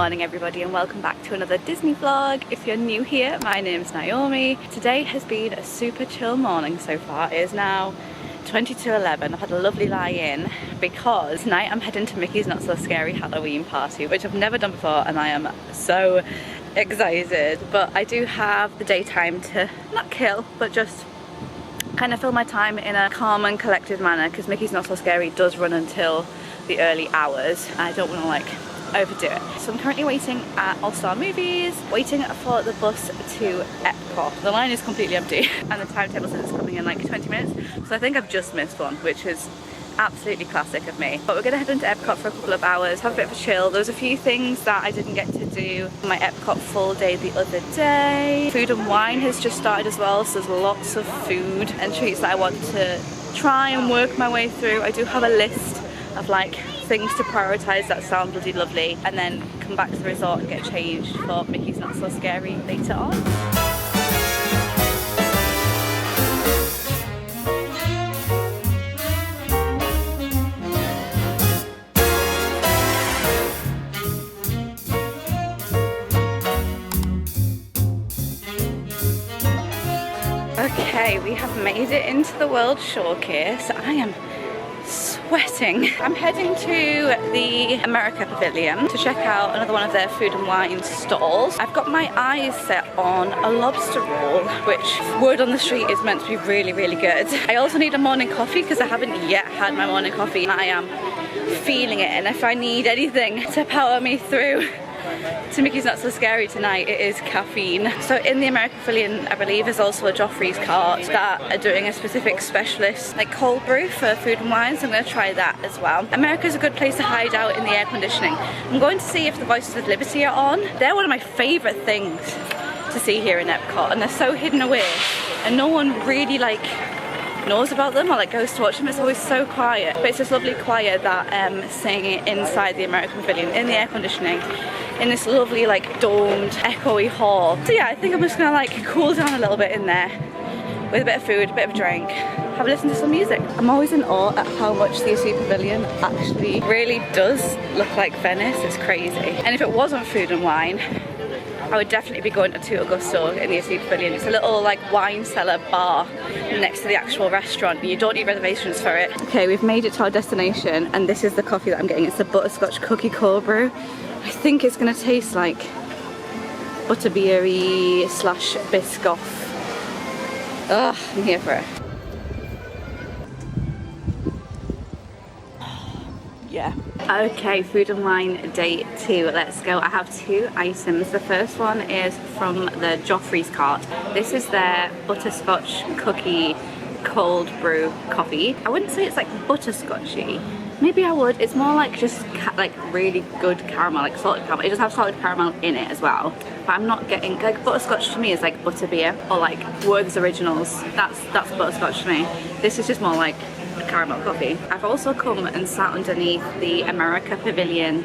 morning everybody and welcome back to another Disney vlog. If you're new here, my name's Naomi. Today has been a super chill morning so far. It is now 20 to 11. I've had a lovely lie-in because tonight I'm heading to Mickey's Not So Scary Halloween party, which I've never done before and I am so excited. But I do have the daytime to not kill, but just kind of fill my time in a calm and collected manner because Mickey's Not So Scary does run until the early hours. I don't want to overdo it. So I'm currently waiting at All Star Movies, waiting for the bus to Epcot. The line is completely empty and the timetable says it's coming in 20 minutes. So I think I've just missed one, which is absolutely classic of me. But we're gonna head into Epcot for a couple of hours, have a bit of a chill. There's a few things that I didn't get to do on my Epcot full day the other day. Food and wine has just started as well, so there's lots of food and treats that I want to try and work my way through. I do have a list of things to prioritise that sound bloody lovely, and then come back to the resort and get changed for Mickey's Not So Scary later on. Okay, we have made it into the World Showcase. I am sweating. I'm heading to the America Pavilion to check out another one of their food and wine stalls. I've got my eyes set on a lobster roll, which word on the street is meant to be really, really good. I also need a morning coffee because I haven't yet had my morning coffee and I am feeling it, and if I need anything to power me through to Mickey's Not So Scary tonight, it is caffeine. So in the American Pavilion, I believe, is also a Joffrey's cart that are doing a specific specialist cold brew for food and wine, so I'm going to try that as well. America's a good place to hide out in the air conditioning. I'm going to see if the Voices of Liberty are on. They're one of my favourite things to see here in Epcot, and they're so hidden away and no one really knows about them or goes to watch them. It's always so quiet, but it's this lovely quiet that singing inside the American Pavilion in the air conditioning in this lovely domed echoey hall. So yeah, I think I'm just gonna cool down a little bit in there with a bit of food, a bit of a drink, have a listen to some music. I'm always in awe at how much the AC Pavilion actually really does look like Venice. It's crazy. And if it wasn't food and wine, I would definitely be going to Tutto Gusto in the AC Pavilion. It's a little wine cellar bar next to the actual restaurant. You don't need reservations for it. Okay, we've made it to our destination and this is the coffee that I'm getting. It's the butterscotch cookie cold brew. I think it's gonna taste like butterbeery slash Biscoff. Ugh, I'm here for it. Yeah. Okay, food and wine day 2, let's go. I have 2 items. The first one is from the Joffrey's cart. This is their butterscotch cookie cold brew coffee. I wouldn't say it's butterscotchy. Maybe I would. It's more just really good caramel, salted caramel. It does have salted caramel in it as well. But I'm not getting butterscotch to me is butterbeer or Worth's Originals. That's butterscotch to me. This is just more caramel coffee. I've also come and sat underneath the America Pavilion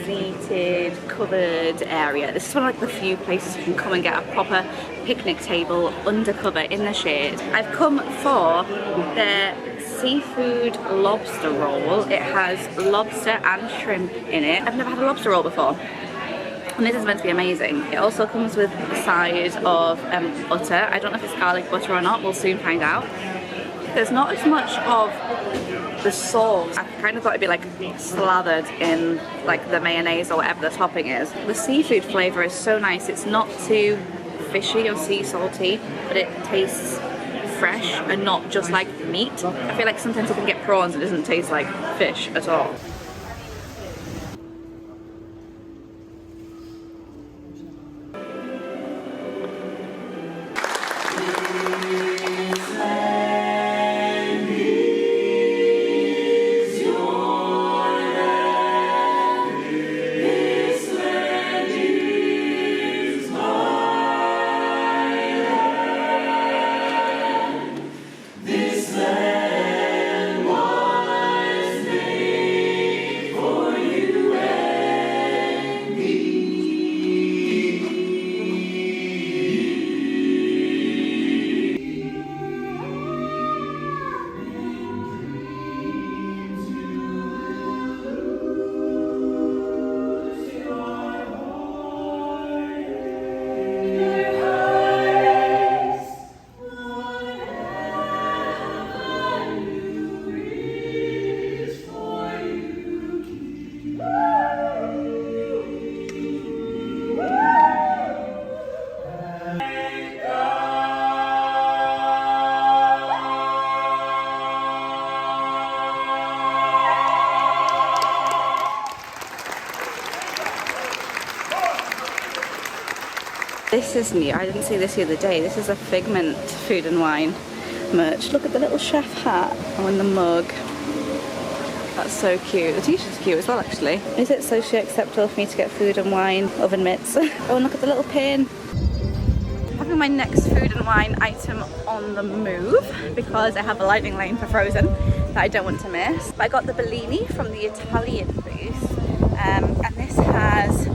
seated covered area. This is one of the few places you can come and get a proper picnic table under cover in the shade. I've come for their seafood lobster roll. It has lobster and shrimp in it. I've never had a lobster roll before and this is meant to be amazing. It also comes with a side of butter. I don't know if it's garlic butter or not, we'll soon find out. There's not as much of the sauce. I kind of thought it'd be slathered in the mayonnaise or whatever the topping is. The seafood flavour is so nice. It's not too fishy or sea salty, but it tastes fresh and not just meat. I feel sometimes you can get prawns and it doesn't taste like fish at all. This land was made. This is new. I didn't see this the other day. This is a Figment Food and Wine merch. Look at the little chef hat and the mug. That's so cute. The t-shirt's cute as well, actually. Is it socially acceptable for me to get food and wine oven mitts? Oh, and look at the little pin. Having my next food and wine item on the move because I have a lightning lane for Frozen that I don't want to miss. But I got the Bellini from the Italian booth, and this has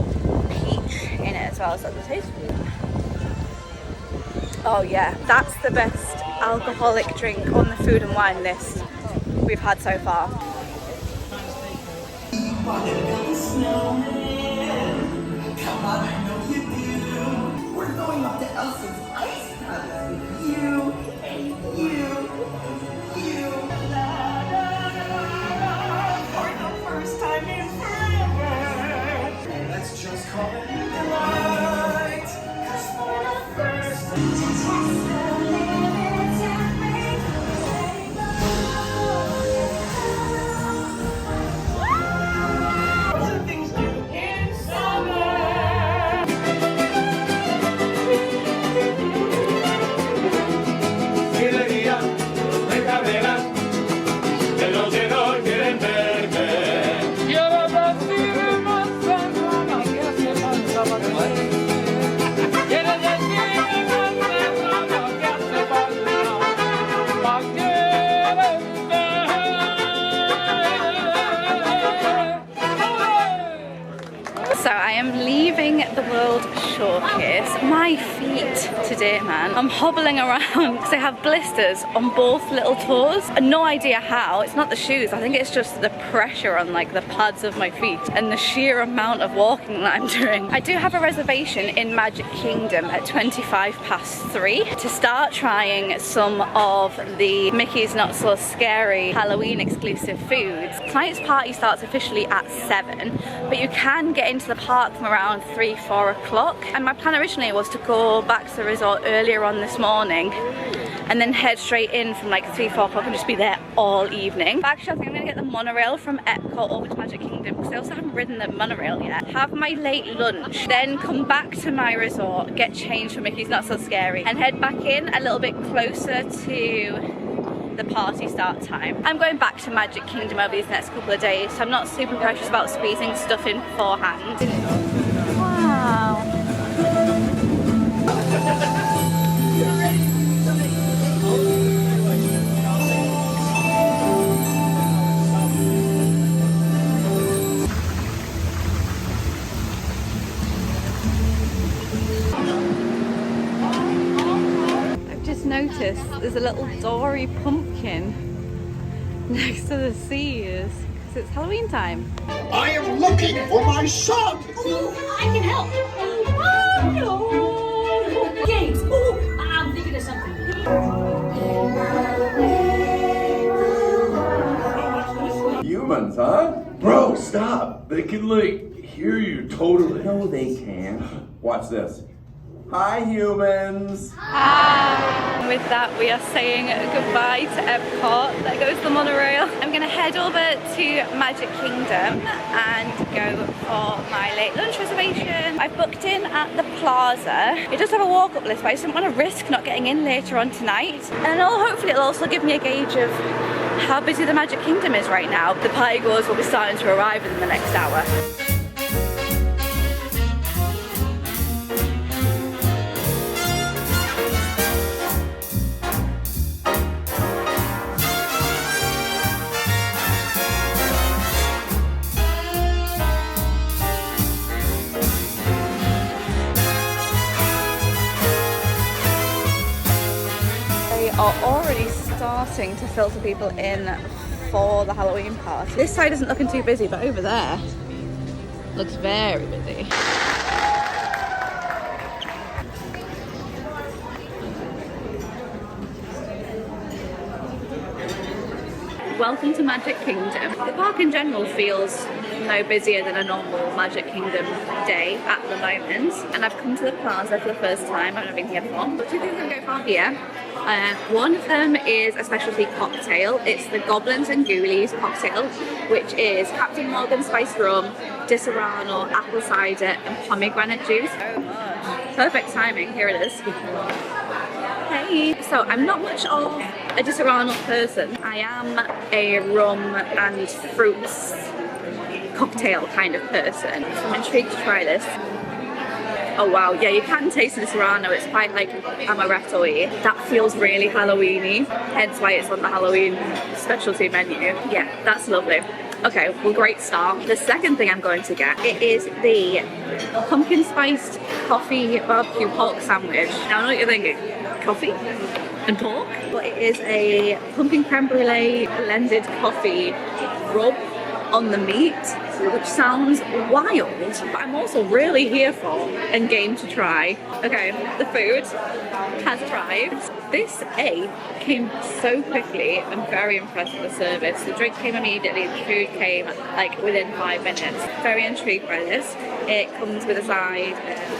peach in it as well. So the taste. Oh yeah, that's the best alcoholic drink on the food and wine list we've had so far. Come on, I know you do. We're going up to Elsa's Ice Palace with you and you. For the first time in forever. Let's just call it delight. 'Cause for the first time to test the limits and make things new in summer. So I am leaving the World Shore Kiss. My feet today, man. I'm hobbling around because I have blisters on both little toes. No idea how. It's not the shoes. I think it's just the pressure on like the pads of my feet and the sheer amount of walking that I'm doing. I do have a reservation in Magic Kingdom at 3:25 to start trying some of the Mickey's Not So Scary Halloween exclusive foods. Tonight's party starts officially at 7, but you can get into the park from around 3-4 o'clock, and my plan originally was to go back to the resort earlier on this morning and then head straight in from like 3-4 o'clock and just be there all evening. But actually I think I'm gonna get the monorail from Epcot over to Magic Kingdom because I also haven't ridden the monorail yet. Have my late lunch, then come back to my resort, get changed for Mickey's Not So Scary and head back in a little bit closer to the party start time. I'm going back to Magic Kingdom over these next couple of days, so I'm not super precious about squeezing stuff in beforehand. Wow. Notice there's a little Dory pumpkin next to the seas because it's Halloween time. I am looking for my son! I can help! Oh no! Games! Oh, I'm thinking of something. Humans, huh? Bro, stop! They can, like, hear you totally. No, they can't. Watch this. Hi, humans! Hi! With that, we are saying goodbye to Epcot. There goes the monorail. I'm gonna head over to Magic Kingdom and go for my late lunch reservation. I've booked in at the Plaza. It does have a walk-up list, but I just didn't want to risk not getting in later on tonight. And hopefully it'll also give me a gauge of how busy the Magic Kingdom is right now. The partygoers will be starting to arrive in the next hour. Are already starting to filter people in for the Halloween party. This side isn't looking too busy, but over there looks very busy. Welcome to Magic Kingdom. The park in general feels no busier than a normal Magic Kingdom day at the moment, and I've come to the Plaza for the first time. I've never been here before. But two things I'm going to go for here. One of them is a specialty cocktail. It's the Goblins and Ghoulies cocktail, which is Captain Morgan spiced rum, Disaronno, apple cider and pomegranate juice. So much. Perfect timing, here it is. Hey, so I'm not much of a Disaronno person. I am a rum and fruits cocktail kind of person. So I'm intrigued to try this. Oh wow, yeah, you can taste the Disaronno. It's quite like amaretto-y. That feels really Halloween-y, hence why it's on the Halloween specialty menu. Yeah, that's lovely. Okay, well, great start. The second thing I'm going to get, it is the pumpkin spiced coffee barbecue pork sandwich. Now I know what you're thinking, coffee and pork? But it is a pumpkin creme brulee blended coffee rub on the meat, which sounds wild, but I'm also really here for and game to try. Okay, the food has arrived. This came so quickly. I'm very impressed with the service. The drink came immediately, the food came like within 5 minutes. Very intrigued by this. It comes with a side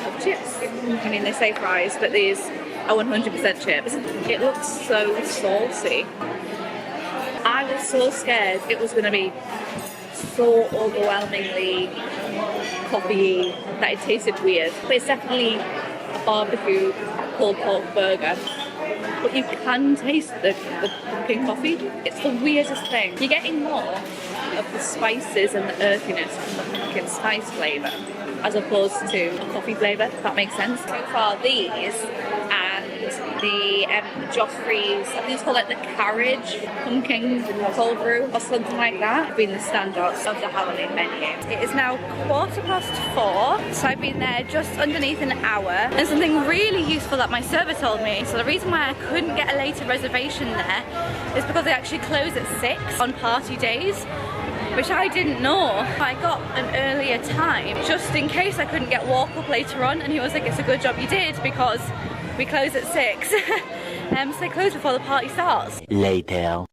of chips. I mean, they say fries, but these are 100% chips. It looks so saucy. I was so scared it was going to be so overwhelmingly coffee that it tasted weird, but it's definitely a barbecue pulled pork burger. But you can taste the pumpkin coffee. It's the weirdest thing. You're getting more of the spices and the earthiness from the pumpkin spice flavour as opposed to a coffee flavour, if that makes sense. So far, these and the Joffrey's, I think it's called like the Carriage pumpkin cold brew or something like that, have been the standouts of the Halloween menu. It is now 4:15, so I've been there just underneath an hour. And something really useful that my server told me, so the reason why I couldn't get a later reservation there is because they actually close at 6 on party days, which I didn't know. I got an earlier time just in case I couldn't get walk up later on, and he was like, it's a good job you did because we close at 6. So they close before the party starts. Later.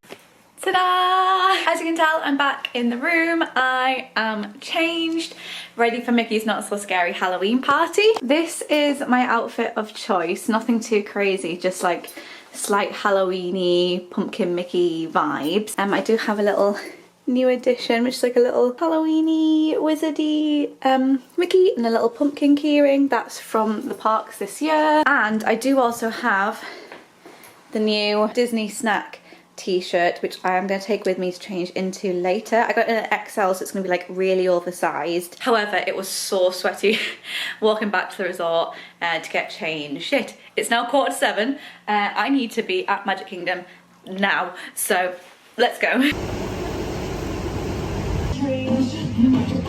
Ta-da! As you can tell, I'm back in the room. I am changed, ready for Mickey's Not So Scary Halloween party. This is my outfit of choice. Nothing too crazy, just like slight Halloween-y, pumpkin Mickey vibes. I do have a little new addition, which is like a little Halloween-y, wizardy Mickey and a little pumpkin keyring. That's from the parks this year. And I do also have the new Disney Snack t-shirt, which I am going to take with me to change into later. I got it in an XL, so it's going to be like really oversized. However, it was so sweaty walking back to the resort to get changed. Shit, it's now 7:15. I need to be at Magic Kingdom now, so let's go.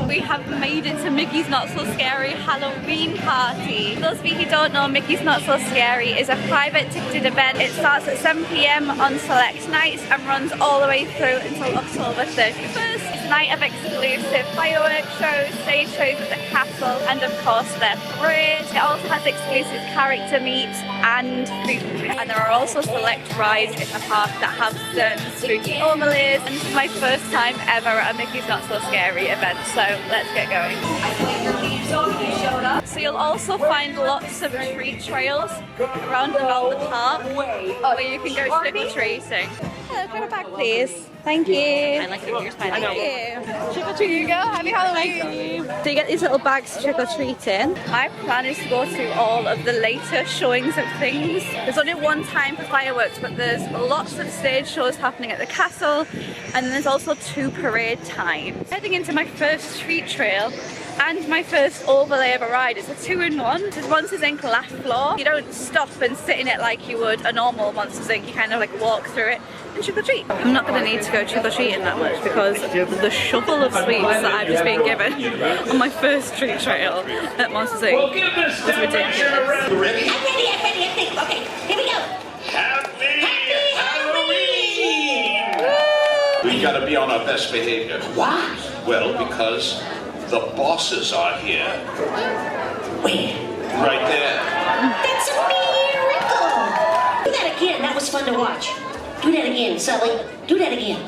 We have made it to Mickey's Not So Scary Halloween party. For those of you who don't know, Mickey's Not So Scary is a private ticketed event. It starts at 7 PM on select nights and runs all the way through until October 31st. It's a night of exclusive fireworks shows, stage shows at the castle, and of course their parade. It also has exclusive character meets and food. And there are also select rides in the park that have certain spooky overlays. And this is my first time ever at a Mickey's Not So Scary event, so let's get going. So you'll also find lots of treat trails around about the park where you can go trick-or-treating. Hello, grab a bag please. Thank you. I like your smile. Thank you. Trick or treat you go. Happy Halloween. So you get these little bags to trick or treating. My plan is to go to all of the later showings of things. There's only one time for fireworks, but there's lots of stage shows happening at the castle, and then there's also 2 parade times. Heading into my first treat trail and my first overlay of a ride. It's a 2-in-1. There's Monsters Inc. last floor. You don't stop and sit in it like you would a normal Monsters Inc. You kind of like walk through it and trick or treat. I'm not going to need to go trick or treating that much because the shovel of sweets that I've just been given on my first treat trail at Monsters Inc. was ridiculous. You ready? I'm ready, I think. Okay, here we go. Happy Halloween! We gotta be on our best behavior. Why? Well, because the bosses are here. Where? Right there. That's a miracle! Do that again, that was fun to watch. Do that again, Sully. Do that again.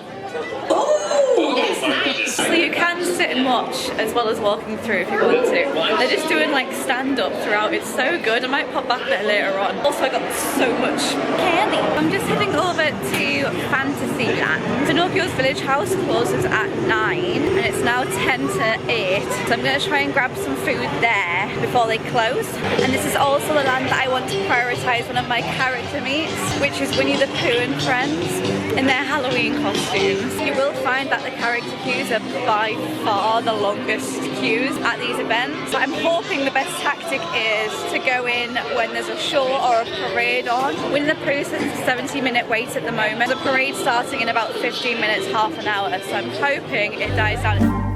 Oh, that's nice. So you can sit and watch as well as walking through if you want to. They're just doing like stand-up throughout. It's so good. I might pop back there later on. Also, I got so much candy. I'm just heading over to Fantasyland. Pinocchio's Village House closes at 9 and it's now 10 to 8. So I'm going to try and grab some food there before they close. And this is also the land that I want to prioritise one of my character meets, which is Winnie the Pooh and friends in their Halloween costumes. You will find that the character queues are by far the longest queues at these events. But I'm hoping the best tactic is to go in when there's a show or a parade on. Winnie the Pooh says it's a 70-minute wait at the moment. The parade starting in about 15 minutes, half an hour, so I'm hoping it dies down.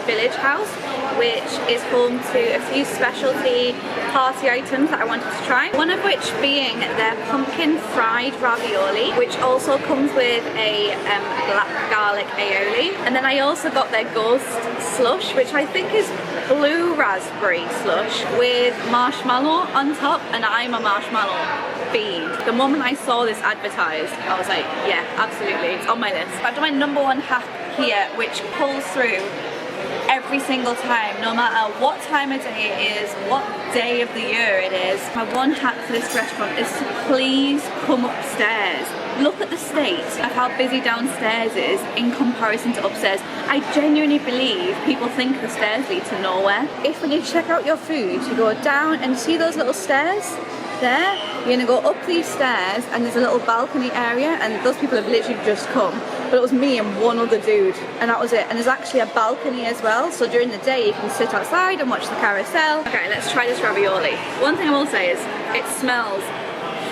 Village House, which is home to a few specialty party items that I wanted to try. One of which being their pumpkin fried ravioli, which also comes with a black garlic aioli. And then I also got their ghost slush, which I think is blue raspberry slush with marshmallow on top, and I'm a marshmallow fiend. The moment I saw this advertised, I was like, yeah, absolutely, it's on my list. I've done my #1 hack here, which pulls through every single time, no matter what time of day it is, what day of the year it is. My one hack for this restaurant is to please come upstairs. Look at the state of how busy downstairs is in comparison to upstairs. I genuinely believe people think the stairs lead to nowhere. If when you check out your food, you go down and see those little stairs there, you're gonna go up these stairs and there's a little balcony area, and those people have literally just come. But it was me and one other dude, and that was it. And there's actually a balcony as well, so during the day you can sit outside and watch the carousel. Okay, let's try this ravioli. One thing I will say is it smells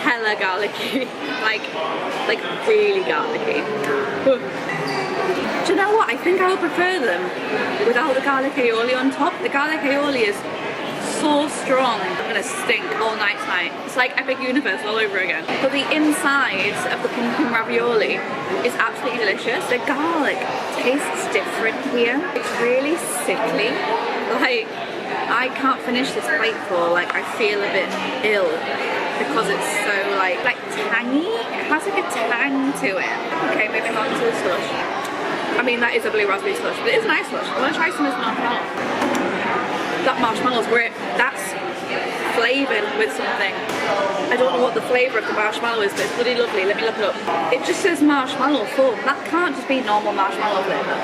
hella garlicky, like really garlicky. Do you know what? I think I'll prefer them without the garlic aioli on top. The garlic aioli is so strong. I'm gonna stink all night tonight. It's like Epic Universe all over again. But the insides of the pumpkin ravioli is absolutely delicious. The garlic tastes different here. It's really sickly. Like, I can't finish this plateful. Like, I feel a bit ill because it's so like tangy. It has like a tang to it. Okay, moving on to the slush. I mean, that is a blue raspberry slush, but it is a nice slush. I want to try some of this marshmallow. That marshmallow's great. That's flavoured with something. I don't know what the flavour of the marshmallow is, but it's bloody lovely. Let me look it up. It just says marshmallow foam. That can't just be normal marshmallow flavour.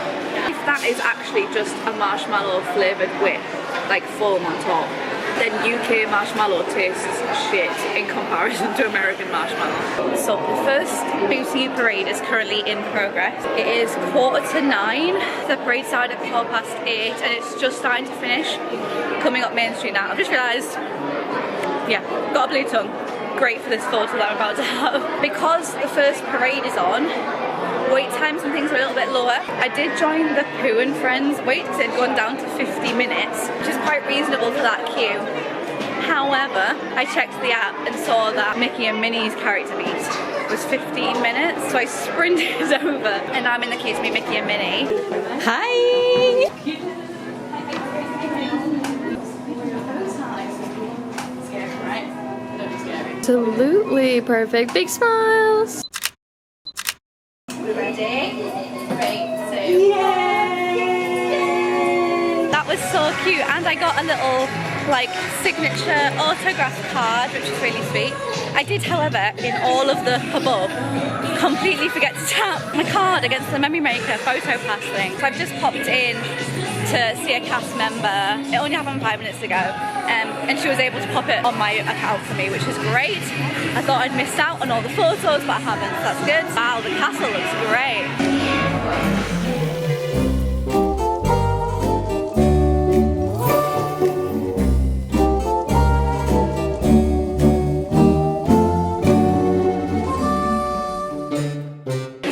If that is actually just a marshmallow flavoured with like foam on top, then UK marshmallow tastes shit in comparison to American marshmallow. So the first Booty parade is currently in progress. It is 8:45. The parade started at 8:15 and it's just starting to finish. Coming up Main Street now. I've just realised, yeah, got a blue tongue. Great for this photo that I'm about to have. Because the first parade is on, wait times and things are a little bit lower. I did join the Pooh and Friends wait because it had gone down to 50 minutes, which is quite reasonable for that queue. However, I checked the app and saw that Mickey and Minnie's character meet was 15 minutes, so I sprinted over and now I'm in the queue to meet Mickey and Minnie. Hi! Absolutely perfect. Big smiles. Ready? 3, 2. Yay! That was so cute, and I got a little like signature autograph card, which was really sweet. I did, however, in all of the hubbub, completely forget to tap my card against the Memory Maker photo pass thing. So I've just popped in to see a cast member. It only happened 5 minutes ago, and she was able to pop it on my account for me, which is great. I thought I'd missed out on all the photos, but I haven't, so that's good. Wow, the castle looks great.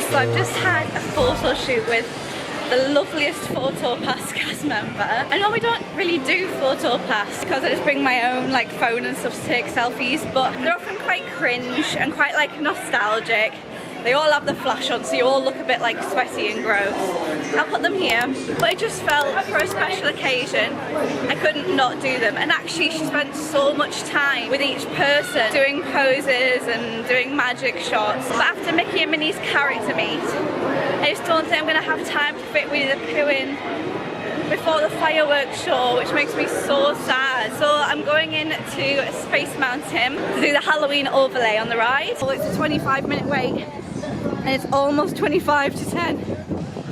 So I've just had a photo shoot with the loveliest PhotoPass cast member. I know we don't really do PhotoPass because I just bring my own like phone and stuff to take selfies, but they're often quite cringe and quite like nostalgic. They all have the flash on, so you all look a bit like sweaty and gross. I'll put them here, but it just felt for a special occasion, I couldn't not do them. And actually she spent so much time with each person doing poses and doing magic shots. But after Mickey and Minnie's character meet, I just don't think I'm gonna have time to fit Winnie the Pooh in before the fireworks show, which makes me so sad. So I'm going in to Space Mountain to do the Halloween overlay on the ride. So it's a 25-minute wait and it's almost 25 to 10.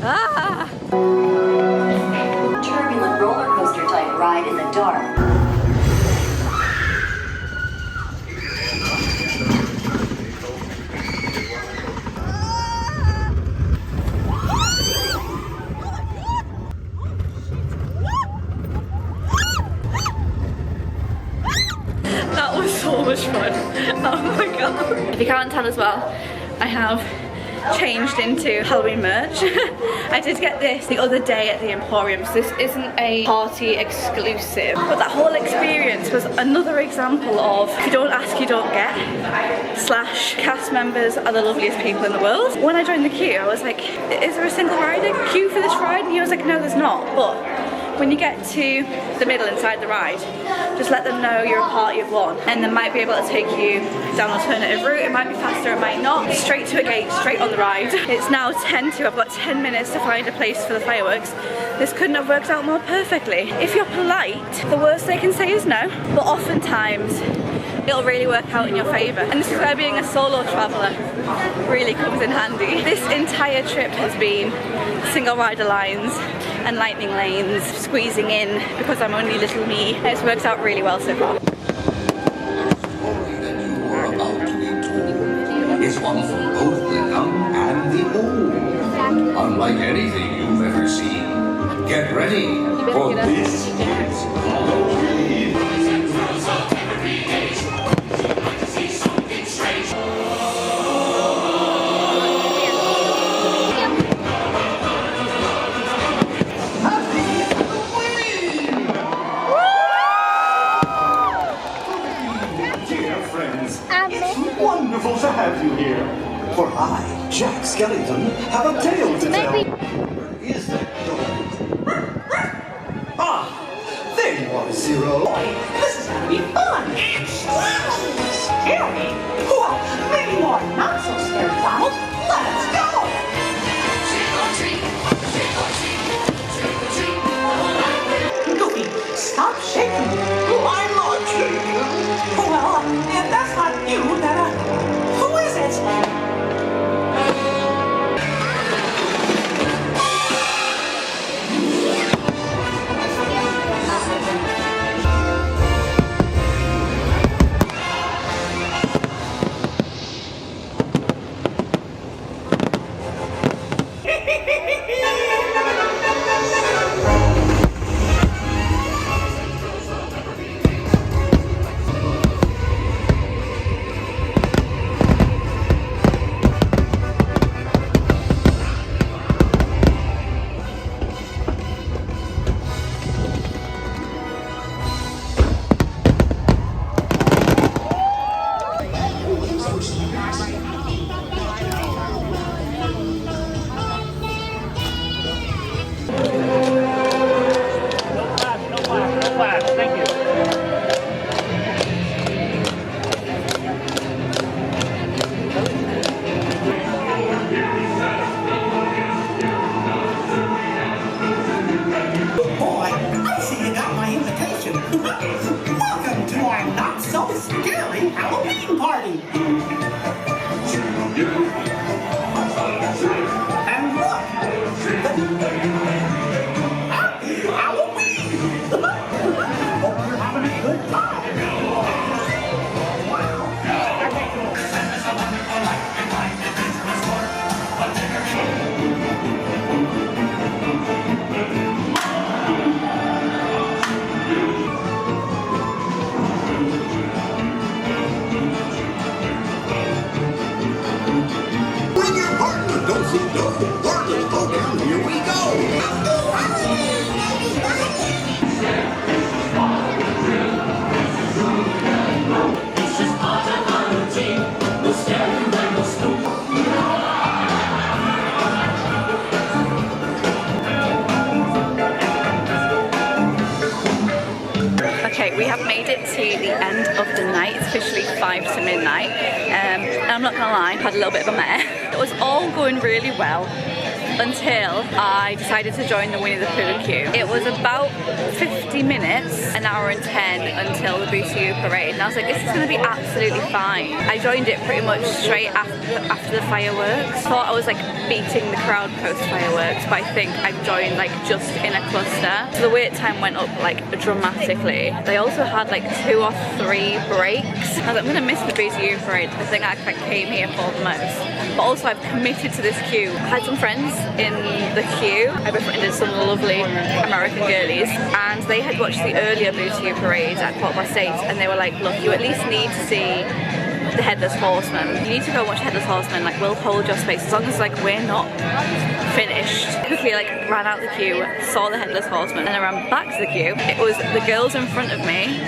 Ah! Turbulent roller coaster type ride in the dark. That was so much fun. Oh my god. If you can't tell as well, I have changed into Halloween merch. I did get this the other day at the Emporium, so this isn't a party exclusive, but that whole experience was another example of if you don't ask you don't get, slash cast members are the loveliest people in the world. When I joined the queue I was like, is there a single rider queue for this ride? And he was like, no there's not. But when you get to the middle inside the ride, just let them know you're a party of one and they might be able to take you down an alternative route. It might be faster, it might not. Straight to a gate, straight on the ride. It's now 10 to, I've got 10 minutes to find a place for the fireworks. This couldn't have worked out more perfectly. If you're polite, the worst they can say is no, but oftentimes it'll really work out in your favour. And this is where being a solo traveller really comes in handy. This entire trip has been single rider lines and lightning lanes, squeezing in because I'm only little me. It's worked out really well so far. Story that you are about to be told is one for both the young and the old. Unlike anything you've ever seen. Get ready for this year's Halloween. Wonderful to have you here. For I, Jack Skellington, have a tale to tell. Where is that dog? Ah, there you are, Zero. This is gonna be fun! Scary? Well, maybe more not so scary, Donald. Let's go! Goofy, stop shaking. I'm not shaking. Well, if that's not you, then who is it? I've made it to the end of the night. It's officially 5 to midnight. And I'm not gonna lie, I had a little bit of a mare. It was all going really well until I decided to join the Winnie the Pooh queue. It was about 50 minutes, an hour and 10 until the Booty parade, and I was like, this is gonna be absolutely fine. I joined it pretty much straight after the fireworks. Thought I was like beating the crowd post fireworks, but I think I joined like just in a cluster. So the wait time went up like dramatically. They also had like 2 or 3 breaks. I was like, I'm gonna miss the Booty parade. I think I came here for the most. But also I've committed to this queue. I had some friends in the queue. I befriended some lovely American girlies, and they had watched the earlier Booty parade at Port State, and they were like, look, you at least need to see the Headless Horseman. You need to go and watch Headless Horseman, like we'll hold your space as long as like we're not finished. Quickly like ran out the queue, saw the Headless Horseman, and I ran back to the queue. It was the girls in front of me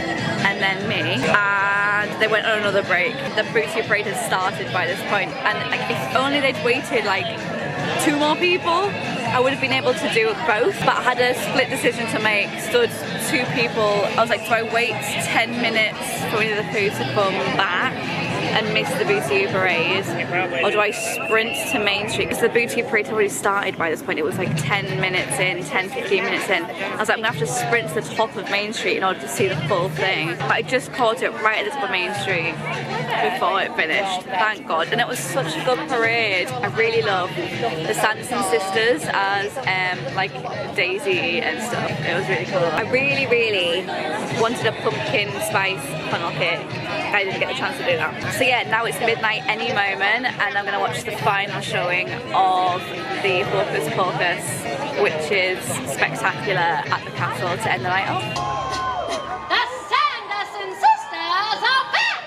and then me, and they went on another break. The Booty parade had started by this point, and like if only they'd waited like 2 more people, I would have been able to do both, but I had a split decision to make. Stood 2 people, I was like, do I wait 10 minutes for Winnie the Pooh to come back and miss the Booty parade, or do I sprint to Main Street? Because the Booty parade had already started by this point. It was like 10 minutes in, 10, 15 minutes in. I was like, I'm gonna have to sprint to the top of Main Street in order to see the full thing. But I just caught it right at the top of Main Street before it finished, thank God. And it was such a good parade. I really love the Sanderson sisters as like Daisy and stuff. It was really cool. I really, really wanted a pumpkin spice funnel cake. I didn't get the chance to do that. So yeah, now it's midnight any moment, and I'm gonna watch the final showing of the Hocus Pocus, which is spectacular, at the castle to end the night off. The Sanderson sisters are back!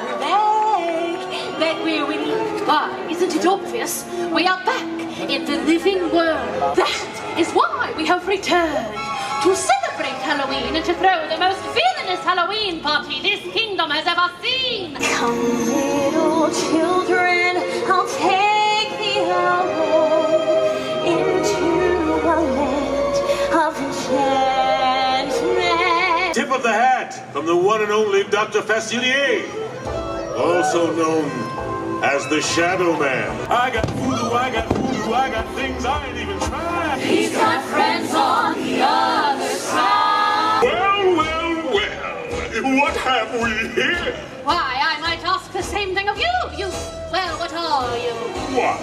We're back! Back where we live. Why, isn't it obvious? We are back in the living world. That is why we have returned. To celebrate Halloween and to throw the most villainous Halloween party this kingdom has ever seen! Come, little children, I'll take the owl into a land of enchantment. Tip of the hat from the one and only Dr. Facilier, also known as the Shadow Man. I got voodoo, I got voodoo, I got things I ain't even tried. He's got friends on the other side. Well, well, well, what have we here? Why, I might ask the same thing of you. Well, what are you? Why,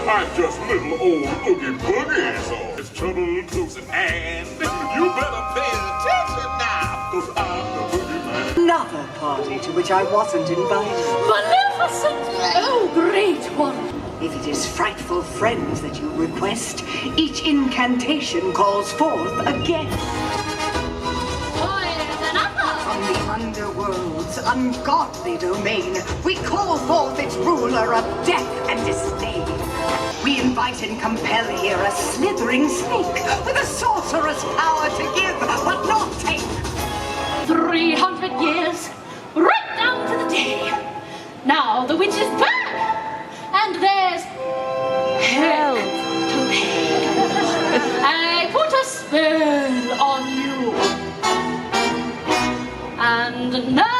I'm just little old Oogie Boogie, so it's trouble close at hand. You better pay attention now, 'cause I'm the boogeyman. Another party to which I wasn't invited. Maleficent! Oh, great one! If it is frightful friends that you request, each incantation calls forth a guest. From the underworld's ungodly domain, we call forth its ruler of death and disdain. We invite and compel here a slithering snake with a sorcerer's power to give but not take. 300 years, right down to the day. Now the witch is back, and there's hell to pay. I put a spell on you, and now.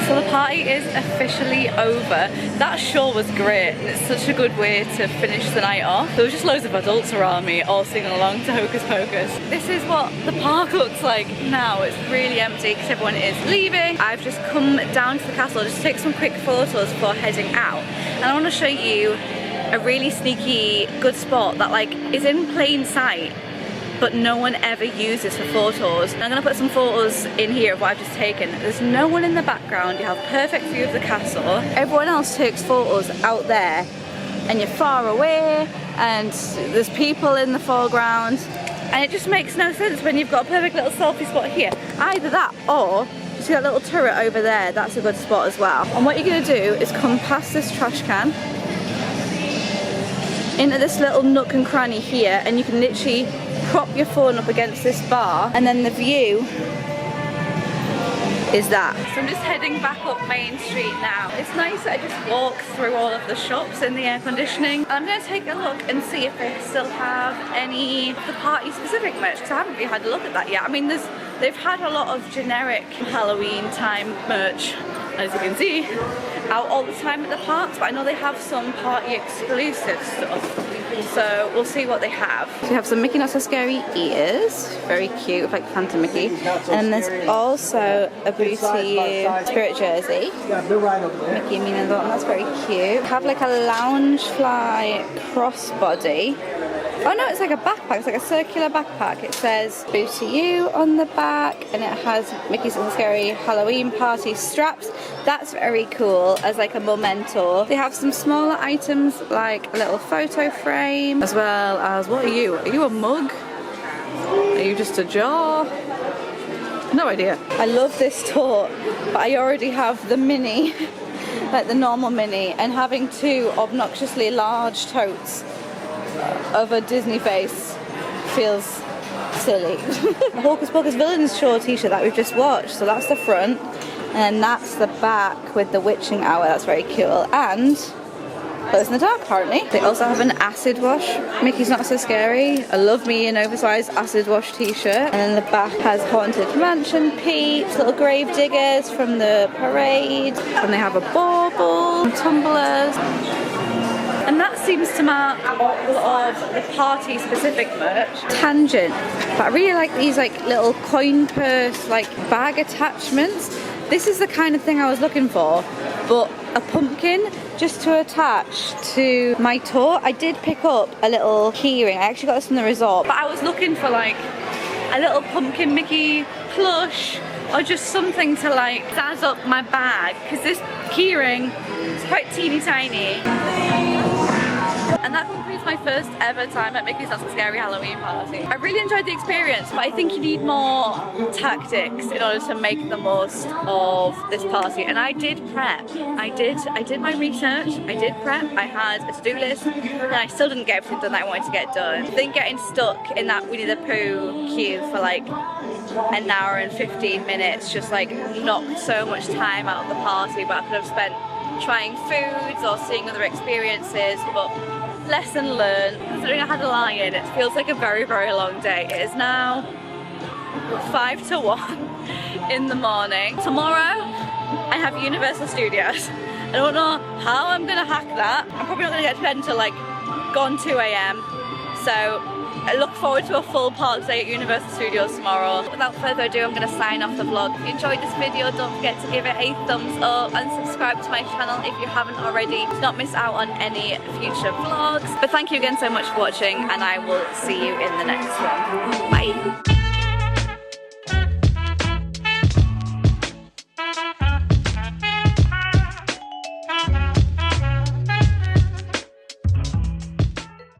So the party is officially over. That sure was great, and it's such a good way to finish the night off. There was just loads of adults around me all singing along to Hocus Pocus. This is what the park looks like now. It's really empty because everyone is leaving. I've just come down to the castle just to take some quick photos before heading out. And I want to show you a really sneaky good spot that like is in plain sight but no one ever uses for photos. I'm gonna put some photos in here of what I've just taken. There's no one in the background, you have perfect view of the castle. Everyone else takes photos out there and you're far away and there's people in the foreground and it just makes no sense when you've got a perfect little selfie spot here. Either that or you see that little turret over there, that's a good spot as well. And what you're gonna do is come past this trash can into this little nook and cranny here and you can literally prop your phone up against this bar and then the view is that. So I'm just heading back up Main Street now. It's nice that I just walk through all of the shops in the air conditioning. I'm going to take a look and see if they still have any of the party specific merch because I haven't really had a look at that yet. I mean they've had a lot of generic Halloween time merch, as you can see, out all the time at the parks, but I know they have some party exclusive stuff. So we'll see what they have. So we have some Mickey Not So Scary ears, very cute, with like Phantom Mickey. And there's also a Boo To You spirit jersey. Mickey and Minnie Mouse, that's very cute. Have like a Loungefly crossbody. Oh no, it's like a backpack, it's like a circular backpack. It says Boo To You on the back and it has Mickey's Not So Scary Halloween party straps. That's very cool as like a memento. They have some smaller items like a little photo frame as well as, what are you? Are you a mug? Are you just a jar? No idea. I love this tote, but I already have the mini, like the normal mini, and having two obnoxiously large totes of a Disney face feels silly. The Hocus Pocus Villains Show t-shirt that we've just watched, so that's the front and that's the back with the witching hour. That's very cool and glows in the dark apparently. They also have an acid wash Mickey's Not So Scary. I love me an oversized acid wash t-shirt, and then the back has Haunted Mansion peeps, little grave diggers from the parade, and they have a bauble, tumblers. And that seems to mark all of the party specific merch. Tangent, but I really like these like little coin purse like bag attachments. This is the kind of thing I was looking for, but a pumpkin just to attach to my tote. I did pick up a little keyring. I actually got this from the resort, but I was looking for like a little pumpkin Mickey plush or just something to like zazz up my bag because this keyring is quite teeny tiny. And that concludes my first ever time at Mickey's Not So Scary Halloween party. I really enjoyed the experience, but I think you need more tactics in order to make the most of this party. And I did prep. I did my research, I did prep, I had a to-do list, and I still didn't get everything done that I wanted to get done. I think getting stuck in that Winnie the Pooh queue for like an hour and 15 minutes just like knocked so much time out of the party, but I could have spent trying foods or seeing other experiences, but lesson learned. Considering I had a lie-in, it feels like a very, very long day. It is now 5 to 1 in the morning. Tomorrow, I have Universal Studios. I don't know how I'm gonna hack that. I'm probably not gonna get to bed until like gone 2 AM. So I look forward to a full park day at Universal Studios tomorrow. Without further ado, I'm going to sign off the vlog. If you enjoyed this video, don't forget to give it a thumbs up and subscribe to my channel if you haven't already to not miss out on any future vlogs. But thank you again so much for watching and I will see you in the next one. Bye!